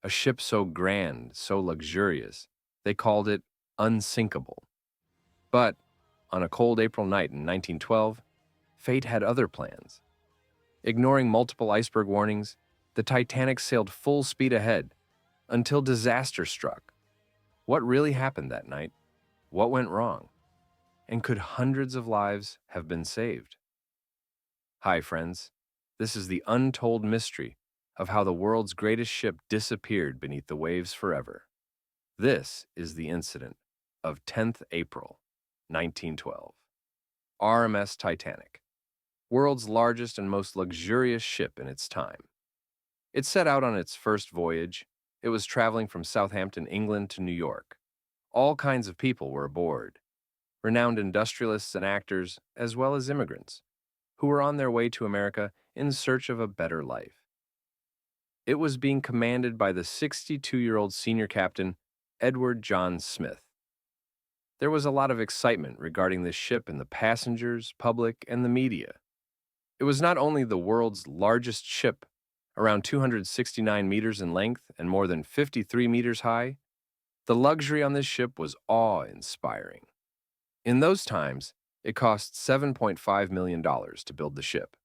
a ship so grand, so luxurious, they called it Unsinkable. But on a cold April night in 1912, fate had other plans. Ignoring multiple iceberg warnings, the Titanic sailed full speed ahead until disaster struck. What really happened that night? What went wrong? And could hundreds of lives have been saved? Hi, friends. This is the untold mystery of how the world's greatest ship disappeared beneath the waves forever. This is the incident of 10th April, 1912. RMS Titanic, world's largest and most luxurious ship in its time. It set out on its first voyage. It was traveling from Southampton, England to New York. All kinds of people were aboard, renowned industrialists and actors, as well as immigrants, who were on their way to America in search of a better life. It was being commanded by the 62-year-old senior captain, Edward John Smith. There was a lot of excitement regarding this ship in the passengers, public, and the media. It was not only the world's largest ship, around 269 meters in length and more than 53 meters high, the luxury on this ship was awe-inspiring. In those times, it cost $7.5 million to build the ship,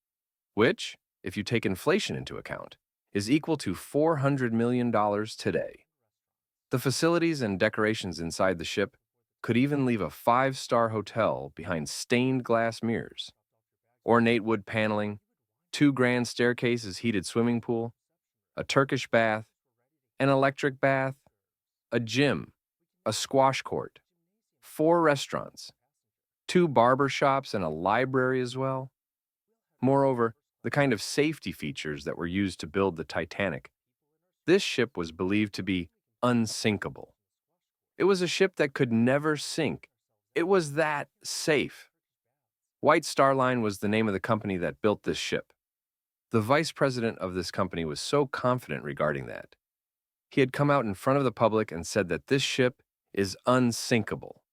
which, if you take inflation into account, is equal to $400 million today. The facilities and decorations inside the ship could even leave a five-star hotel behind stained glass mirrors. Ornate wood paneling, two grand staircases, heated swimming pool, a Turkish bath, an electric bath, a gym, a squash court, four restaurants, two barber shops, and a library as well. Moreover, the kind of safety features that were used to build the Titanic. This ship was believed to be unsinkable. It was a ship that could never sink. It was that safe. White Star Line was the name of the company that built this ship. The vice president of this company was so confident regarding that. He had come out in front of the public and said that this ship is unsinkable.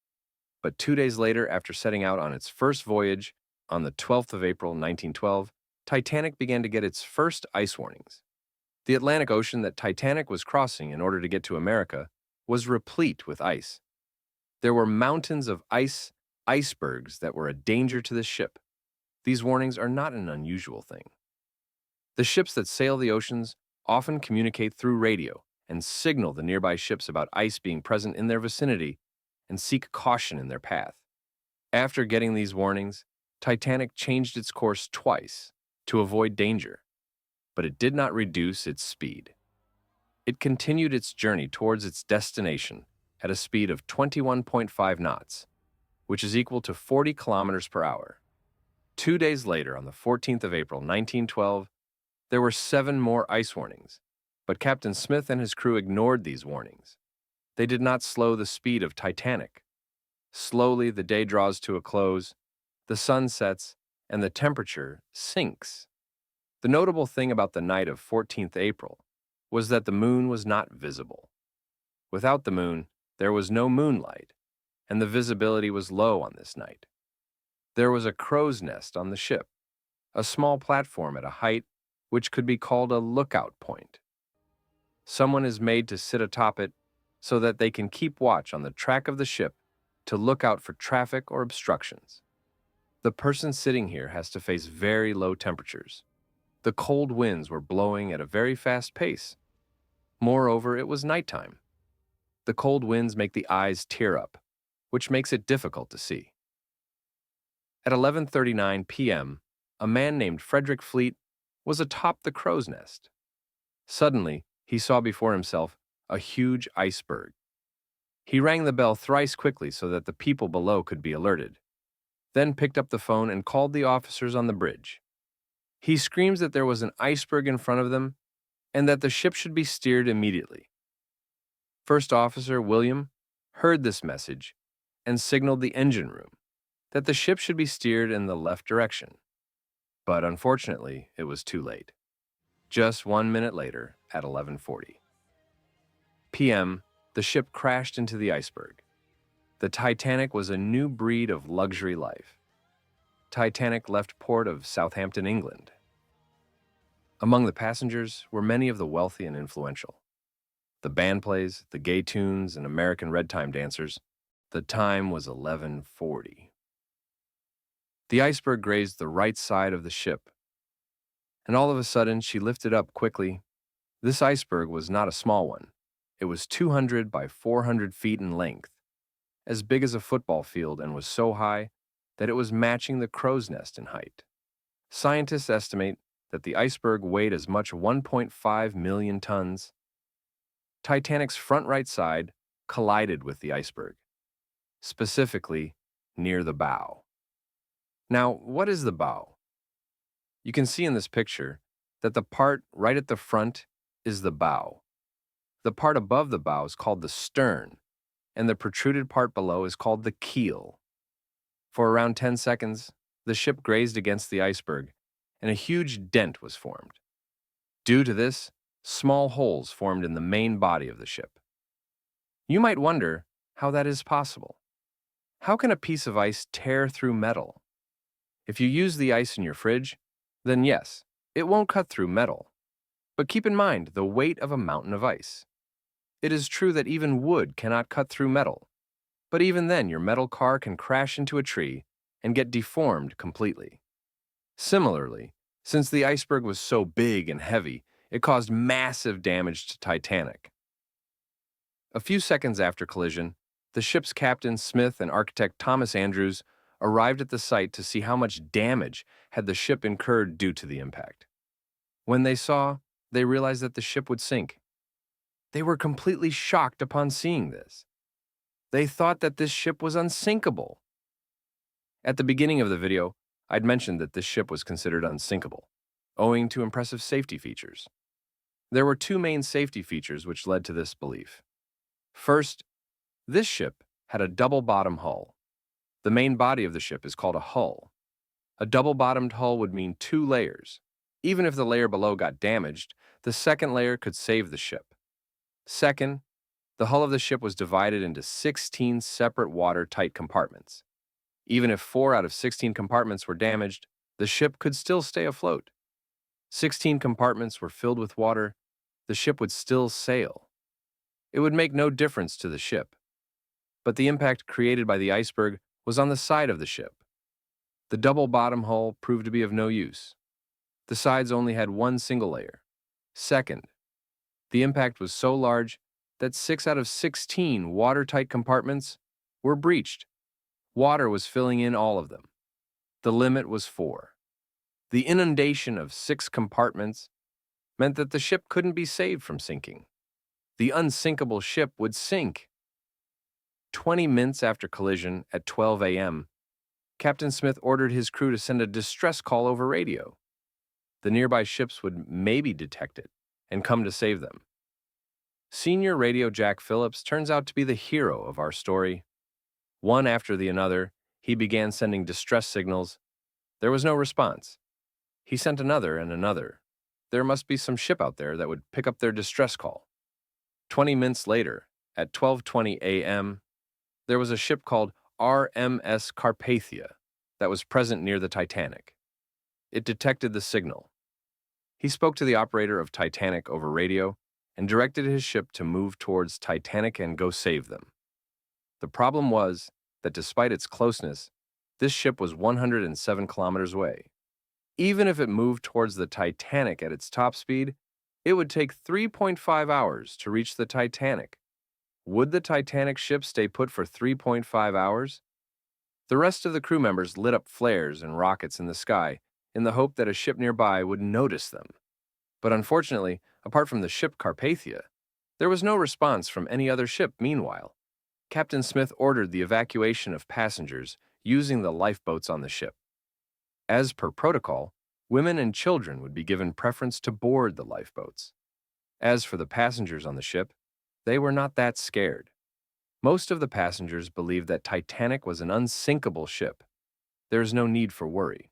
But 2 days later, after setting out on its first voyage, on the 12th of April, 1912, Titanic began to get its first ice warnings. The Atlantic Ocean that Titanic was crossing in order to get to America was replete with ice. There were mountains of icebergs that were a danger to the ship. These warnings are not an unusual thing. The ships that sail the oceans often communicate through radio and signal the nearby ships about ice being present in their vicinity and seek caution in their path. After getting these warnings, Titanic changed its course twice to avoid danger, but it did not reduce its speed. It continued its journey towards its destination at a speed of 21.5 knots, which is equal to 40 kilometers per hour. 2 days later, on the 14th of April, 1912, there were 7 more ice warnings, but Captain Smith and his crew ignored these warnings. They did not slow the speed of Titanic. Slowly, the day draws to a close, the sun sets, and the temperature sinks. The notable thing about the night of 14th April was that the moon was not visible. Without the moon, there was no moonlight, and the visibility was low on this night. There was a crow's nest on the ship, a small platform at a height which could be called a lookout point. Someone is made to sit atop it so that they can keep watch on the track of the ship to look out for traffic or obstructions. The person sitting here has to face very low temperatures. The cold winds were blowing at a very fast pace. Moreover, it was nighttime. The cold winds make the eyes tear up, which makes it difficult to see. At 11:39 p.m., a man named Frederick Fleet was atop the crow's nest. Suddenly, he saw before himself a huge iceberg. He rang the bell thrice quickly so that the people below could be alerted, then picked up the phone and called the officers on the bridge. He screams that there was an iceberg in front of them and that the ship should be steered immediately. First Officer William heard this message and signaled the engine room that the ship should be steered in the left direction. But unfortunately, it was too late. Just 1 minute later, at 11:40 p.m., the ship crashed into the iceberg. The Titanic was a new breed of luxury life. Titanic left port of Southampton, England. Among the passengers were many of the wealthy and influential. The band plays, the gay tunes, and American red time dancers. The time was 11:40. The iceberg grazed the right side of the ship, and all of a sudden she lifted up quickly. This iceberg was not a small one. It was 200 by 400 feet in length, as big as a football field, and was so high that it was matching the crow's nest in height. Scientists estimate that the iceberg weighed as much 1.5 million tons. Titanic's front right side collided with the iceberg, specifically near the bow. Now, what is the bow? You can see in this picture that the part right at the front is the bow. The part above the bow is called the stern, and the protruded part below is called the keel. For around 10 seconds, the ship grazed against the iceberg, and a huge dent was formed. Due to this, small holes formed in the main body of the ship. You might wonder how that is possible. How can a piece of ice tear through metal? If you use the ice in your fridge, then yes, it won't cut through metal. But keep in mind the weight of a mountain of ice. It is true that even wood cannot cut through metal, but even then your metal car can crash into a tree and get deformed completely. Similarly, since the iceberg was so big and heavy, it caused massive damage to Titanic. A few seconds after collision, the ship's captain Smith and architect Thomas Andrews arrived at the site to see how much damage had the ship incurred due to the impact. When they saw, they realized that the ship would sink. They were completely shocked upon seeing this. They thought that this ship was unsinkable. At the beginning of the video, I'd mentioned that this ship was considered unsinkable, owing to impressive safety features. There were two main safety features which led to this belief. First, this ship had a double-bottom hull. The main body of the ship is called a hull. A double-bottomed hull would mean two layers. Even if the layer below got damaged, the second layer could save the ship. Second, the hull of the ship was divided into 16 separate watertight compartments. Even if 4 out of 16 compartments were damaged, the ship could still stay afloat. 16 compartments were filled with water, the ship would still sail. It would make no difference to the ship. But the impact created by the iceberg was on the side of the ship. The double-bottom hull proved to be of no use. The sides only had one single layer. Second, the impact was so large that 6 out of 16 watertight compartments were breached. Water was filling in all of them. The limit was 4. The inundation of 6 compartments meant that the ship couldn't be saved from sinking. The unsinkable ship would sink. 20 minutes after collision at 12 a.m., Captain Smith ordered his crew to send a distress call over radio. The nearby ships would maybe detect it and come to save them. Senior Radio Jack Phillips turns out to be the hero of our story. One after the another, he began sending distress signals. There was no response. He sent another and another. There must be some ship out there that would pick up their distress call. 20 minutes later, at 12:20 a.m., there was a ship called RMS Carpathia that was present near the Titanic. It detected the signal. He spoke to the operator of Titanic over radio and directed his ship to move towards Titanic and go save them. The problem was that despite its closeness, this ship was 107 kilometers away. Even if it moved towards the Titanic at its top speed, it would take 3.5 hours to reach the Titanic. Would the Titanic ship stay put for 3.5 hours? The rest of the crew members lit up flares and rockets in the sky in the hope that a ship nearby would notice them. But unfortunately, apart from the ship Carpathia, there was no response from any other ship. Meanwhile, Captain Smith ordered the evacuation of passengers using the lifeboats on the ship. As per protocol, women and children would be given preference to board the lifeboats. As for the passengers on the ship, they were not that scared. Most of the passengers believed that Titanic was an unsinkable ship. There is no need for worry.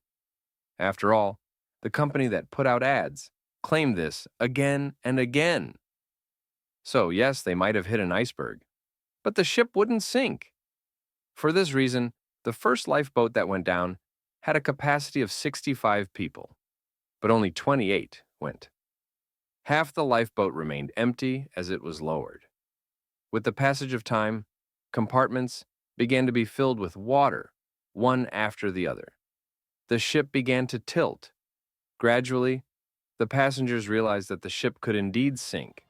After all, the company that put out ads claimed this again and again. So yes, they might have hit an iceberg, but the ship wouldn't sink. For this reason, the first lifeboat that went down had a capacity of 65 people, but only 28 went. Half the lifeboat remained empty as it was lowered. With the passage of time, compartments began to be filled with water, one after the other. The ship began to tilt. Gradually, the passengers realized that the ship could indeed sink.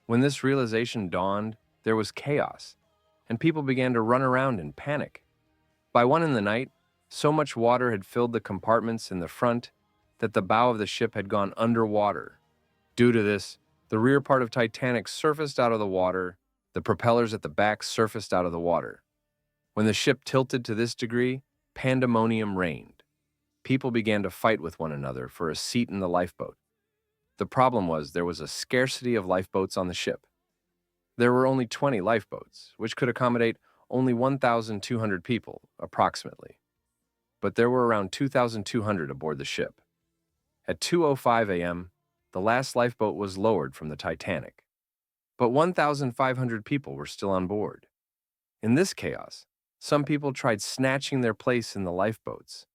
When this realization dawned, there was chaos, and people began to run around in panic. By 1 in the night, so much water had filled the compartments in the front that the bow of the ship had gone underwater. Due to this, the rear part of Titanic surfaced out of the water, the propellers at the back surfaced out of the water. When the ship tilted to this degree, pandemonium reigned. People began to fight with one another for a seat in the lifeboat. The problem was there was a scarcity of lifeboats on the ship. There were only 20 lifeboats, which could accommodate only 1,200 people, approximately. But there were around 2,200 aboard the ship. At 2:05 a.m., the last lifeboat was lowered from the Titanic. But 1,500 people were still on board. In this chaos, some people tried snatching their place in the lifeboats,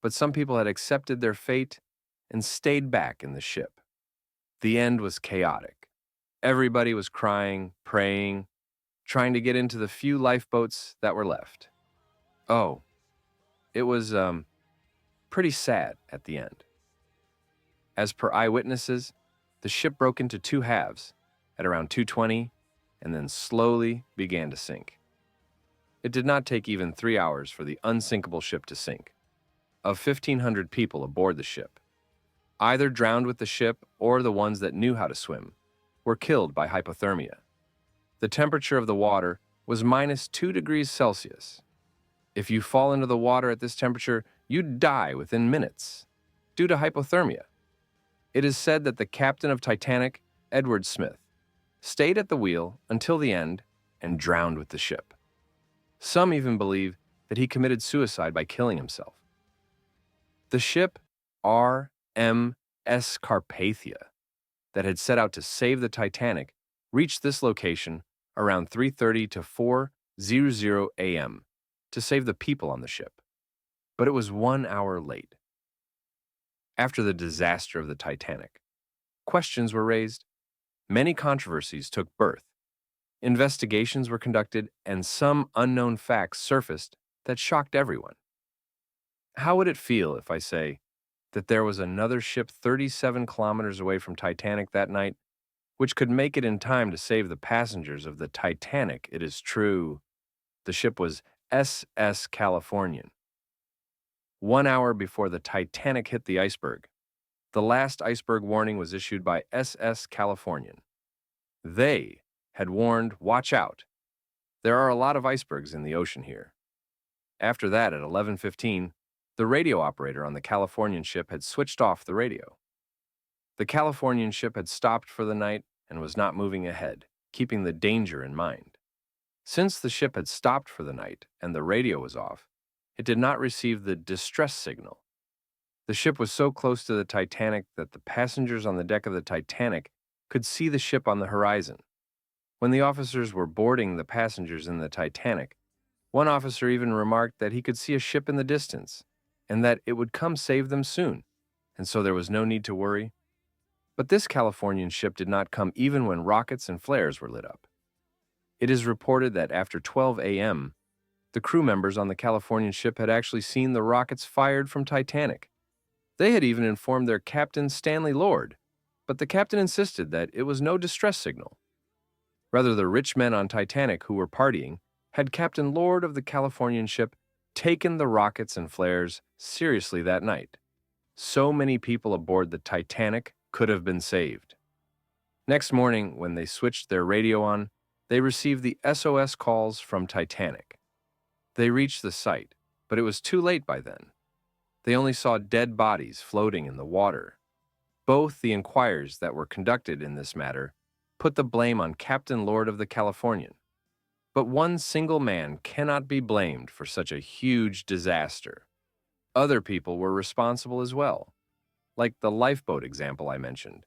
but some people had accepted their fate and stayed back in the ship. The end was chaotic. Everybody was crying, praying, trying to get into the few lifeboats that were left. Oh, it was pretty sad at the end. As per eyewitnesses, the ship broke into two halves at around 2:20 and then slowly began to sink. It did not take even 3 hours for the unsinkable ship to sink. Of 1,500 people aboard the ship, either drowned with the ship or the ones that knew how to swim were killed by hypothermia. The temperature of the water was -2 degrees Celsius. If you fall into the water at this temperature, you'd die within minutes due to hypothermia. It is said that the captain of Titanic, Edward Smith, stayed at the wheel until the end and drowned with the ship. Some even believe that he committed suicide by killing himself. The ship RMS Carpathia, that had set out to save the Titanic, reached this location around 3:30 to 4:00 a.m. to save the people on the ship, but it was 1 hour late. After the disaster of the Titanic, questions were raised, many controversies took birth, investigations were conducted, and some unknown facts surfaced that shocked everyone. How would it feel if I say that there was another ship 37 kilometers away from Titanic that night, which could make it in time to save the passengers of the Titanic? It is true. The ship was SS Californian. 1 hour before the Titanic hit the iceberg, the last iceberg warning was issued by SS Californian. They had warned, "Watch out. There are a lot of icebergs in the ocean here." After that, at 11:15, the radio operator on the Californian ship had switched off the radio. The Californian ship had stopped for the night and was not moving ahead, keeping the danger in mind. Since the ship had stopped for the night and the radio was off, it did not receive the distress signal. The ship was so close to the Titanic that the passengers on the deck of the Titanic could see the ship on the horizon. When the officers were boarding the passengers in the Titanic, one officer even remarked that he could see a ship in the distance and that it would come save them soon, and so there was no need to worry. But this Californian ship did not come even when rockets and flares were lit up. It is reported that after 12 a.m., the crew members on the Californian ship had actually seen the rockets fired from Titanic. They had even informed their captain, Stanley Lord, but the captain insisted that it was no distress signal. Rather, the rich men on Titanic who were partying had Captain Lord of the Californian ship taken the rockets and flares seriously that night. So many people aboard the Titanic could have been saved. Next morning, when they switched their radio on, they received the SOS calls from Titanic. They reached the site, but it was too late by then. They only saw dead bodies floating in the water. Both the inquiries that were conducted in this matter put the blame on Captain Lord of the Californian. But one single man cannot be blamed for such a huge disaster. Other people were responsible as well. Like the lifeboat example I mentioned,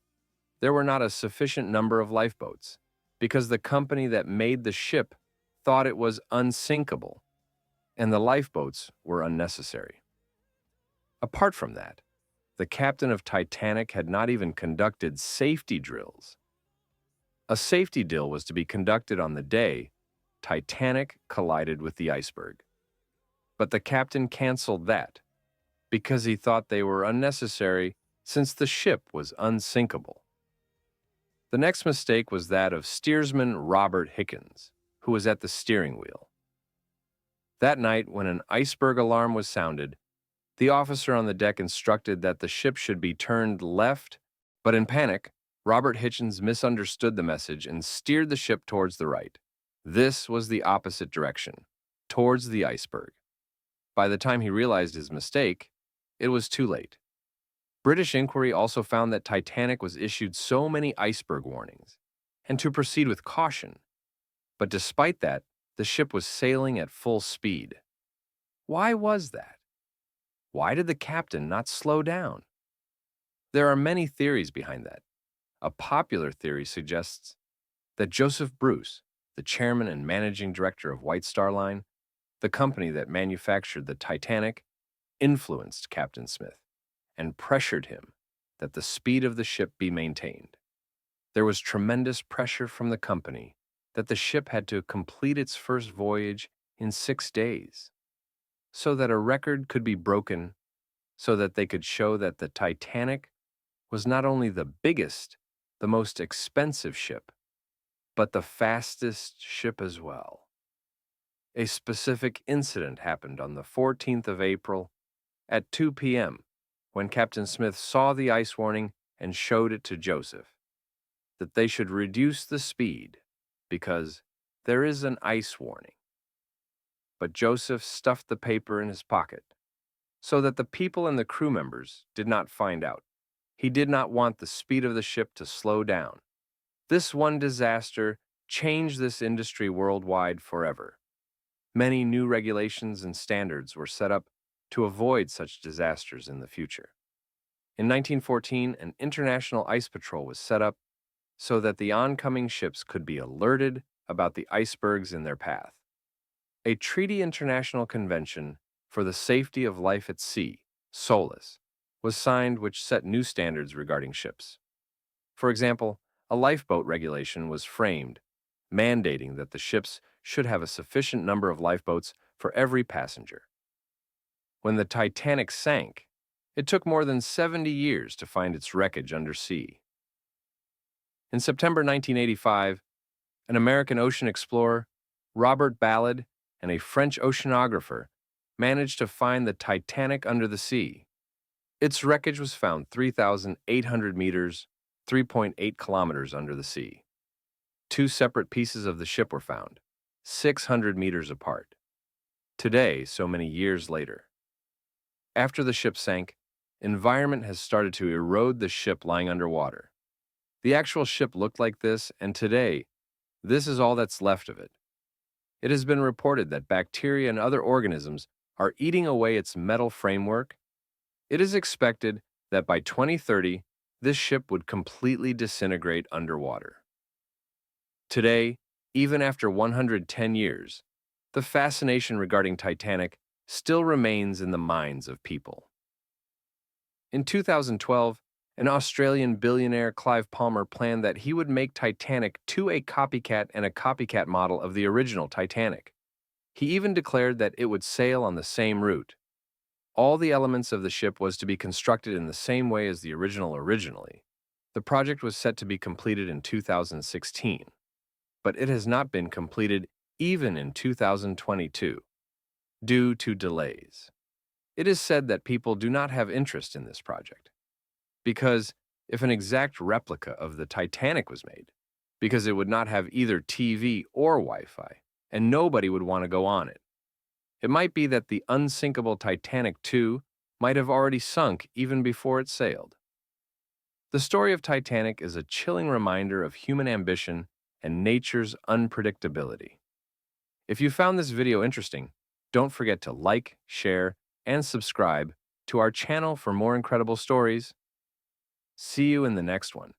there were not a sufficient number of lifeboats because the company that made the ship thought it was unsinkable, and the lifeboats were unnecessary. Apart from that, The captain of Titanic had not even conducted safety drills. A safety drill was to be conducted on the day Titanic collided with the iceberg. But the captain canceled that because he thought they were unnecessary since the ship was unsinkable. The next mistake was that of steersman Robert Hickens, who was at the steering wheel. That night, when an iceberg alarm was sounded, the officer on the deck instructed that the ship should be turned left, but in panic, Robert Hichens misunderstood the message and steered the ship towards the right. This was the opposite direction, towards the iceberg. By the time he realized his mistake, it was too late. British inquiry also found that Titanic was issued so many iceberg warnings, and to proceed with caution. But despite that, the ship was sailing at full speed. Why was that? Why did the captain not slow down? There are many theories behind that. A popular theory suggests that Joseph Bruce, the chairman and managing director of White Star Line, the company that manufactured the Titanic, influenced Captain Smith and pressured him that the speed of the ship be maintained. There was tremendous pressure from the company that the ship had to complete its first voyage in 6 days, so that a record could be broken, so that they could show that the Titanic was not only the biggest, the most expensive ship, but the fastest ship as well. A specific incident happened on the 14th of April at 2 p.m. when Captain Smith saw the ice warning and showed it to Joseph, that they should reduce the speed because there is an ice warning. But Joseph stuffed the paper in his pocket so that the people and the crew members did not find out. He did not want the speed of the ship to slow down. This one disaster changed this industry worldwide forever. Many new regulations and standards were set up to avoid such disasters in the future. In 1914, an international ice patrol was set up so that the oncoming ships could be alerted about the icebergs in their path. A treaty international convention for the safety of life at sea, SOLAS, was signed which set new standards regarding ships. For example, a lifeboat regulation was framed, mandating that the ships should have a sufficient number of lifeboats for every passenger. When the Titanic sank, it took more than 70 years to find its wreckage undersea. In September 1985, an American ocean explorer, Robert Ballard, and a French oceanographer managed to find the Titanic under the sea. Its wreckage was found 3,800 meters, 3.8 kilometers under the sea. Two separate pieces of the ship were found, 600 meters apart. Today, so many years later. After the ship sank, environment has started to erode the ship lying underwater. The actual ship looked like this, and today, this is all that's left of it. It has been reported that bacteria and other organisms are eating away its metal framework. It is expected that by 2030, this ship would completely disintegrate underwater. Today, even after 110 years, the fascination regarding Titanic still remains in the minds of people. In 2012, an Australian billionaire, Clive Palmer, planned that he would make Titanic to a copycat and a copycat model of the original Titanic. He even declared that it would sail on the same route. All the elements of the ship was to be constructed in the same way as the original originally. The project was set to be completed in 2016, but it has not been completed even in 2022, due to delays. It is said that people do not have interest in this project, because if an exact replica of the Titanic was made, because it would not have either TV or Wi-Fi, and nobody would want to go on it. It might be that the Unsinkable Titanic 2 might have already sunk even before it sailed. The story of Titanic is a chilling reminder of human ambition and nature's unpredictability. If you found this video interesting, don't forget to like, share, and subscribe to our channel for more incredible stories. See you in the next one.